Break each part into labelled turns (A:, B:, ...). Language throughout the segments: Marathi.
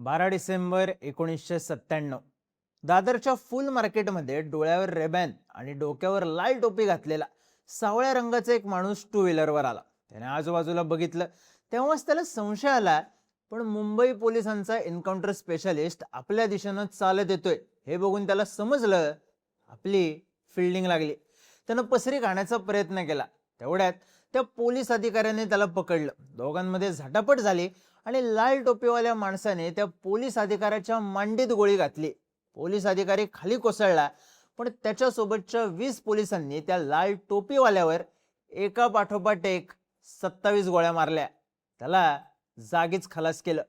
A: 12 डिसेंबर 1997 दादरच्या फुल मार्केटमध्ये डोळ्यावर रेबॅन आणि डोक्यावर लाल टोपी घातलेला सावळ्या रंगाचा एक माणूस टू व्हीलरवर आला. त्याने आजूबाजूला बघितलं तेव्हाच त्याला संशय आला. पण मुंबई पोलिसांचा एन्काउंटर स्पेशलिस्ट आपल्या दिशेनं चालत येतोय हे बघून त्याला समजलं आपली फिल्डिंग लागली. त्यानं पसरी घाण्याचा प्रयत्न केला. तेवढ्यात त्या पोलीस अधिकाऱ्याने त्याला पकडलं. दोघांमध्ये झटापट झाली आणि लाल टोपीवाल्या माणसाने त्या पोलीस अधिकाऱ्याच्या मांडीत गोळी घातली. पोलीस अधिकारी खाली कोसळला, पण त्याच्यासोबतच्या 20 पोलिसांनी त्या लाल टोपीवाल्यावर एका पाठोपाठ एक 27 गोळ्या मारल्या. त्याला जागीच खलास केलं.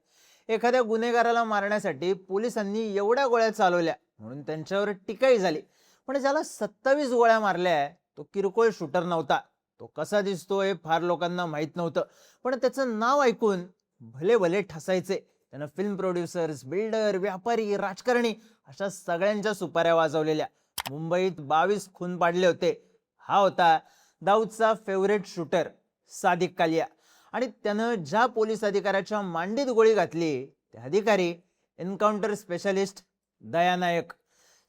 A: एखाद्या गुन्हेगाराला मारण्यासाठी पोलिसांनी एवढ्या गोळ्या चालवल्या म्हणून त्यांच्यावर टीकाही झाली. पण ज्याला 27 गोळ्या मारल्या तो किरकोळ शूटर नव्हता. तो कसा दिसतो हे फार लोकांना माहीत नव्हतं, पण त्याचं नाव ऐकून भले भले ठसायचे. त्यानं फिल्म प्रोड्युसर्स, बिल्डर, व्यापारी, राजकारणी अशा सगळ्यांच्या सुपाऱ्या वाजवलेल्या. मुंबईत 22 खून पाडले होते. हा होता दाऊदचा फेवरेट शूटर सादिक कालिया. आणि त्यानं ज्या पोलीस अधिकाऱ्याच्या मांडीत गोळी घातली ते अधिकारी एन्काउंटर स्पेशलिस्ट दया नायक.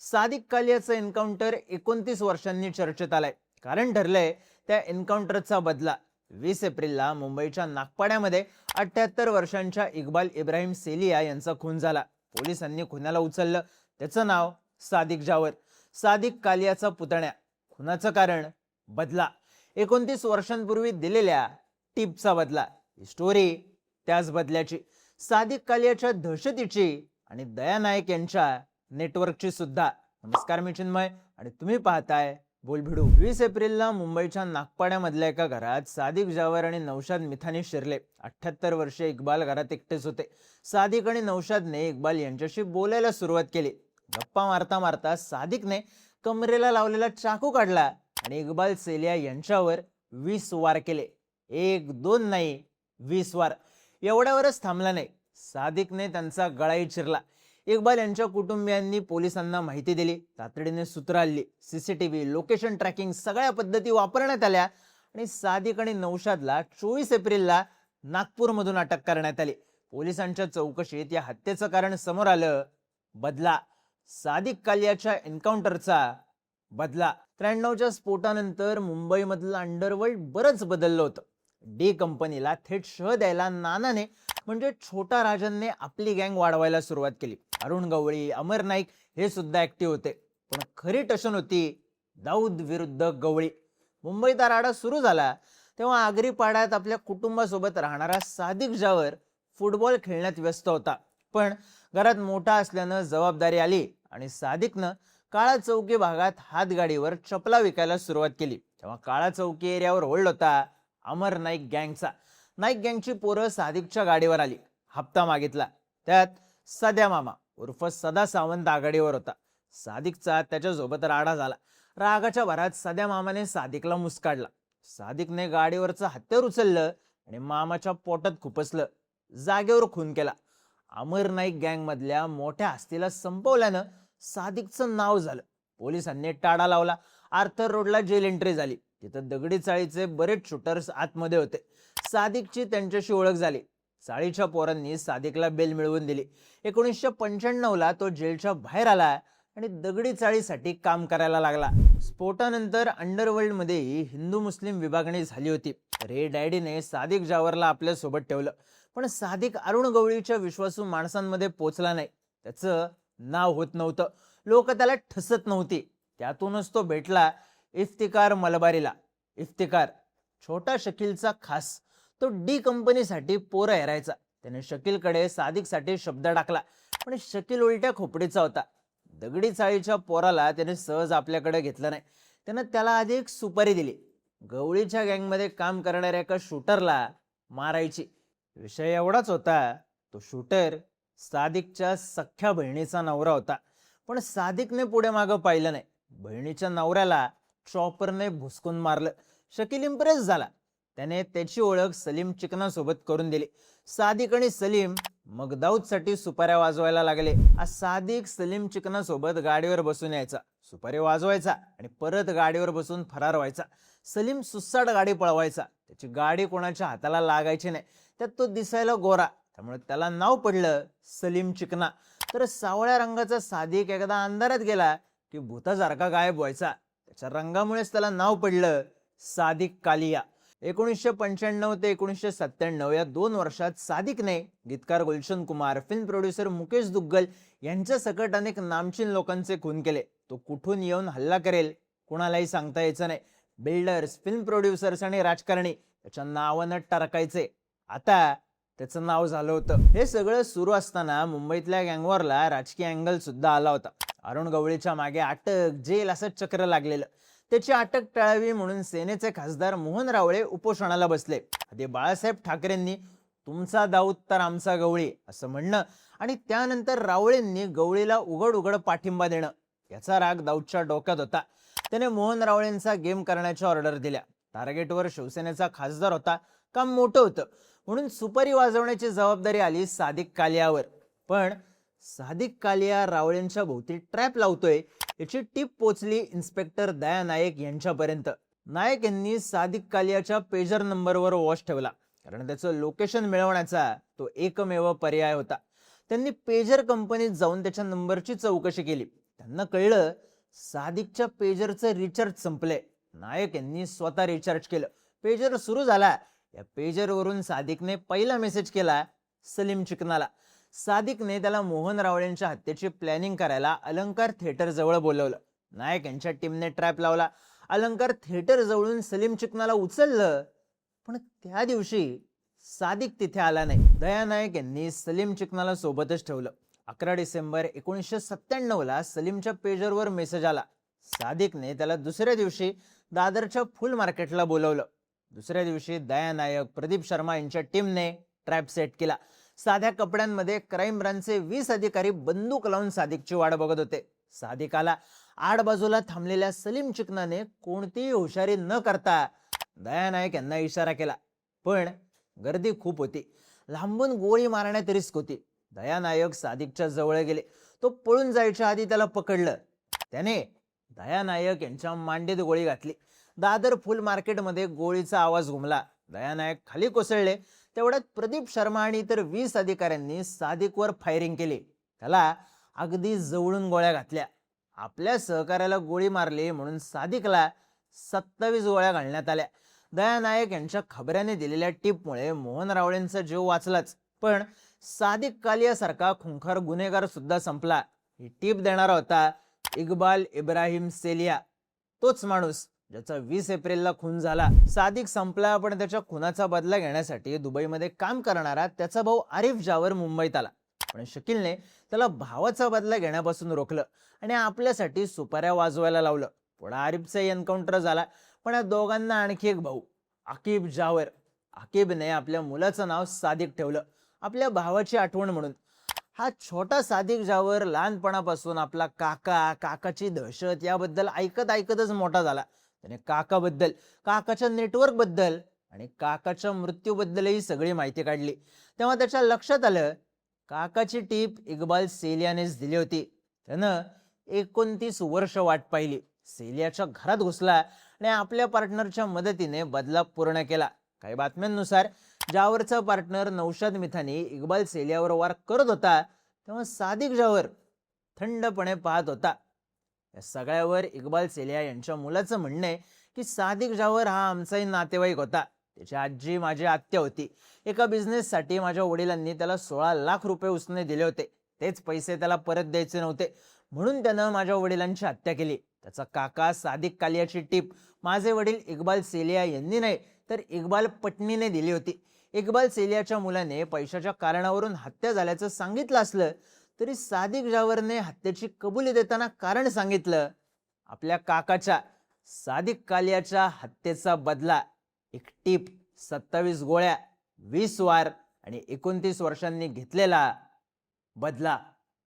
A: सादिक कालियाचं एन्काउंटर 29 वर्षांनी चर्चेत आलंय. कारण ठरलंय त्या एन्काउंटरचा बदला. 20 एप्रिलला मुंबईच्या नागपाड्यामध्ये 78 वर्षांच्या इक्बाल इब्राहिम सेलिया यांचा खून झाला. पोलिसांनी खुनाला उचललं. त्याचं नाव सादिक जावर. सादिक कालियाचा पुतण्या. खुनाचं कारण बदला. 29 वर्षांपूर्वी दिलेल्या टिपचा बदला. ही स्टोरी त्याच बदल्याची, सादिक कालियाच्या दहशतीची आणि दया नायक यांच्या नेटवर्कची सुद्धा. नमस्कार, मी चिन्मय आणि तुम्ही पाहताय बोलभिडू. 20 एप्रिलला मुंबईच्या नागपाड्यामधल्या एका घरात सादिक जावर आणि नौशाद मिथानी शिरले. 78 वर्षे इक्बाल घरात एकटेच होते. सादिक आणि नौशादने इक्बाल यांच्याशी बोलायला सुरुवात केली. गप्पा मारता मारता सादिकने कमरेला लावलेला चाकू काढला आणि इक्बाल सेलिया यांच्यावर 20 वार केले. 1-2 नाही, 20 वार. एवढ्यावरच थांबला नाही, सादिकने त्यांचा गळाही चिरला. इक्बाल यांच्या कुटुंबियांनी पोलिसांना माहिती दिली. तातडीने सूत्र हल्ली, सीसीटीव्ही, लोकेशन ट्रॅकिंग सगळ्या पद्धती वापरण्यात आल्या आणि सादिक आणि नौशादला 24 एप्रिलला नागपूरमधून अटक करण्यात आली. पोलिसांच्या चौकशीत या हत्येचं कारण समोर आलं. बदला. सादिक कालियाच्या एन्काउंटरचा बदला. 93च्या स्फोटानंतर मुंबईमधलं अंडरवर्ल्ड बरंच बदललं होतं. डी कंपनीला थेट शह द्यायला नानाने म्हणजे छोटा राजनने आपली गँग वाढवायला सुरुवात केली. अरुण गवळी, अमर नाईक हे सुद्धा ऍक्टिव्ह होते. पण खरी टशन होती दाऊद विरुद्ध गवळी. मुंबईचा राडा सुरू झाला तेव्हा आगरी पाड्यात आपल्या कुटुंबासोबत राहणारा सादिक जावर फुटबॉल खेळण्यात व्यस्त होता. पण घरात मोठा असल्यानं जबाबदारी आली आणि सादिकनं काळा चौकी भागात हातगाडीवर चपला विकायला सुरुवात केली. तेव्हा काळा चौकी एरियावर होल्ड होता अमर नाईक गँगचा. नाईक गँगची पोरं सादिकच्या गाडीवर आली. हप्ता मागितला. त्यात सद्या मामा उर्फ सदा सावंत आघाडीवर होता. सादिकचा त्याच्यासोबत राडा झाला. रागाच्या भरात सद्या मामाने सादिकला मुस्काडला. सादिकने गाडीवरचं हत्यार उचललं आणि मामाच्या पोटात खुपसलं. जागेवर खून केला. अमर नाईक गँग मधल्या मोठ्या हस्तीला संपवल्यानं सादिकचं नाव झालं. पोलिसांनी टाळा लावला. आर्थर रोडला जेल एंट्री झाली. तिथं दगडी चाळीचे बरेच शूटर्स आतमध्ये होते. सादिकची त्यांच्याशी ओळख झाली. चाळीच्या पोरांनी सादिकला बेल मिळवून दिली. 1995ला तो जेलच्या बाहेर आला आणि दगडी चाळीसाठी काम करायला लागला. स्फोटानंतर अंडरवर्ल्डमध्येही हिंदू मुस्लिम विभागणी झाली होती. रे डॅडीने सादिक जावरला आपल्या सोबत ठेवलं. पण सादिक अरुण गवळीच्या विश्वासू माणसांमध्ये पोचला नाही. त्याचं नाव होत नव्हतं. लोक त्याला ठसत नव्हती. त्यातूनच तो भेटला इफ्तिकार मलबारीला. इफ्तिकार छोटा शकीलचा खास. तो डी कंपनीसाठी पोरं हेरायचा. त्याने शकीलकडे सादिकसाठी शब्द टाकला, पण शकील उलट्या खोपडीचा होता. दगडी चाळीच्या पोराला त्याने सहज आपल्याकडे घेतलं नाही. त्यानं त्याला आधी एक सुपारी दिली. गवळीच्या गँगमध्ये काम करणाऱ्या एका शूटरला मारायची. विषय एवढाच होता, तो शूटर सादिकच्या सख्ख्या बहिणीचा नवरा होता. पण सादिकने पुढे मागं पाहिलं नाही. बहिणीच्या नवऱ्याला चॉपरने भुसकून मारलं. शकील इम्प्रेस झाला. त्याने त्याची ओळख सलीम चिकनासोबत करून दिली. सादिक आणि सलीम मग दाऊदसाठी सुपाऱ्या वाजवायला लागले. आज सादिक सलीम चिकनासोबत गाडीवर बसून यायचा, सुपारी वाजवायचा आणि परत गाडीवर बसून फरार व्हायचा. सलीम सुसाट गाडी पळवायचा. त्याची गाडी कोणाच्या हाताला लागायची नाही. त्यात तो दिसायला गोरा. त्यामुळे त्याला नाव पडलं सलीम चिकना. तर सावळ्या रंगाचा सादिक एकदा अंधारात गेला की भूतासारखा गायब व्हायचा. त्याच्या रंगामुळेच त्याला नाव पडलं सादिक कालिया. 1995 ते 1997 या 2 वर्षात सादिकने गीतकार गुलशन कुमार, फिल्म प्रोड्युसर मुकेश दुग्गल यांच्या सकट अनेक नामचीन लोकांचे खून केले. तो कुठून येऊन हल्ला करेल कुणालाही सांगता यायचं नाही. बिल्डर्स, फिल्म प्रोड्युसर्स आणि राजकारणी त्याच्या नावानं टरकायचे. आता त्याचं नाव झालं होतं. हे सगळं सुरू असताना मुंबईतल्या गँगवॉरला राजकीय अँगल सुद्धा आला होता. अरुण गवळीच्या मागे अटक, जेल असं चक्र लागलेलं. त्याची अटक टाळावी म्हणून सेनेचे खासदार मोहन रावळे उपोषणाला बसले. आधी बाळासाहेब ठाकरेंनी तुमचा दाऊद तर आमचा गवळी असं म्हणणं आणि त्यानंतर रावळेंनी गवळीला उघड उघड पाठिंबा देणं, याचा राग दाऊदच्या डोक्यात होता. त्याने मोहन रावळेंचा गेम करण्याच्या ऑर्डर दिल्या. टार्गेटवर शिवसेनेचा खासदार होता, काम मोठं होतं म्हणून सुपारी वाजवण्याची जबाबदारी आली सादिक कालियावर. पण सादिक कालिया रावळेंच्या भोवती ट्रॅप लावतोय याची टीप पोचली इन्स्पेक्टर दया नायक यांच्यापर्यंत. नायक यांनी सादिक कालियाच्या पेजर नंबरवर वॉच ठेवला, कारण त्याचं लोकेशन मिळवण्याचा तो एकमेव पर्याय होता. त्यांनी पेजर कंपनीत जाऊन त्याच्या नंबरची चौकशी केली. त्यांना कळलं सादिकच्या पेजरचं रिचार्ज संपले. नायक यांनी स्वतः रिचार्ज केलं. पेजर सुरू झाला. या पेजरवरून सादिकने पहिला मेसेज केला सलीम चिकनाला. सादिकने त्याला मोहन रावळेंच्या हत्येची प्लॅनिंग करायला अलंकार थिएटर जवळ बोलवलं. नायक यांच्या टीमने ट्रॅप लावला. अलंकार थिएटर जवळून सलीम चिकनाला उचललं, पण त्या दिवशी सादिक तिथे आला नाही. दया नायक यांनी सलीम चिकनाला सोबतच ठेवलं. 11 डिसेंबर 1997 ला सलीमच्या पेजरवर मेसेज आला. सादिकने त्याला दुसऱ्या दिवशी दादरच्या फुल मार्केटला बोलवलं. दुसऱ्या दिवशी दया नायक, प्रदीप शर्मा यांच्या टीमने ट्रॅप सेट केला. साध्या कपड्यांमध्ये क्राईम ब्रांचचे 20 अधिकारी बंदूक लावून सादिकची वाट बघत होते. सादिकाला आड बाजूला थांबलेल्या सलीम चिकनाने कोणतीही हुशारी न करता दया नायक यांना इशारा केला. पण गर्दी खूप होती. लांबून गोळी मारण्यात रिस्क होती. दया नायक सादिकच्या जवळ गेले. तो पळून जायच्या आधी त्याला पकडलं. त्याने दया नायक यांच्या मांडीत गोळी घातली. दादर फुल मार्केटमध्ये गोळीचा आवाज घुमला. दया नायक खाली कोसळले. तेवढ्यात प्रदीप शर्मा आणि इतर 20 अधिकाऱ्यांनी सादिकवर फायरिंग केली. त्याला अगदी जवळून गोळ्या घातल्या. आपल्या सहकार्याला गोळी मारली म्हणून सादिकला 27 गोळ्या घालण्यात आल्या. दया नायक यांच्या खबऱ्याने दिलेल्या टिपमुळे मोहन रावळेंचा जीव वाचलाच, पण सादिक कालियासारखा खुंखार गुन्हेगार सुद्धा संपला. ही टीप देणारा होता इक्बाल इब्राहिम सेलिया, तोच माणूस ज्याचा 20 एप्रिलला खून झाला. सादिक संपला, पण त्याच्या खुनाचा बदला घेण्यासाठी दुबईमध्ये काम करणारा त्याचा भाऊ आरिफ जावर मुंबईत आला. पण शकीलने त्याला भावाचा बदला घेण्यापासून रोखलं आणि आपल्यासाठी सुपाऱ्या वाजवायला लावलं. पुढे आरिफचा एन्काउंटर झाला, पण या दोघांना आणखी एक भाऊ आकिब जावर. आकिबने आपल्या मुलाचं नाव सादिक ठेवलं, आपल्या भावाची आठवण म्हणून. हा छोटा सादिक जावर लहानपणापासून आपला काका, काकाची दहशत याबद्दल ऐकत ऐकतच मोठा झाला. त्याने काकाबद्दल, काकाच्या नेटवर्क बद्दल आणि काकाच्या मृत्यूबद्दलही सगळी माहिती काढली. तेव्हा त्याच्या लक्षात आलं काकाची टीप इक्बाल सेलियानेच दिली होती. त्यानं 29 वर्ष वाट पाहिली. सेलियाच्या घरात घुसला आणि आपल्या पार्टनरच्या मदतीने बदला पूर्ण केला. काही बातम्यांनुसार जावरचा पार्टनर नौशाद मिथानी इक्बाल सेलियावर वार करत होता, तेव्हा सादिक जावर थंडपणे पाहत होता. या सगळ्यावर इक्बाल सेलिया यांच्या मुलाचं म्हणणं आहे की सादिक जावर हा आमचाही नातेवाईक होता. त्याची आजी माझी आत्या होती. एका बिझनेससाठी माझ्या वडिलांनी त्याला 16 लाख रुपये उसने दिले होते. तेच पैसे त्याला परत द्यायचे नव्हते, म्हणून त्यानं माझ्या वडिलांची हत्या केली. त्याचा काका सादिक कालियाची टीप माझे वडील इक्बाल सेलिया यांनी नाही तर इक्बाल पटनीने दिली होती. इक्बाल सेलियाच्या मुलाने पैशाच्या कारणावरून हत्या झाल्याचं सांगितलं असलं तरी सादिक जावरने हत्येची कबुली देताना कारण सांगितलं आपल्या काकाच्या सादिक कालियाच्या हत्येचा बदला. एक टीप, 27 गोळ्या, 20 वार आणि 29 वर्षांनी घेतलेला बदला.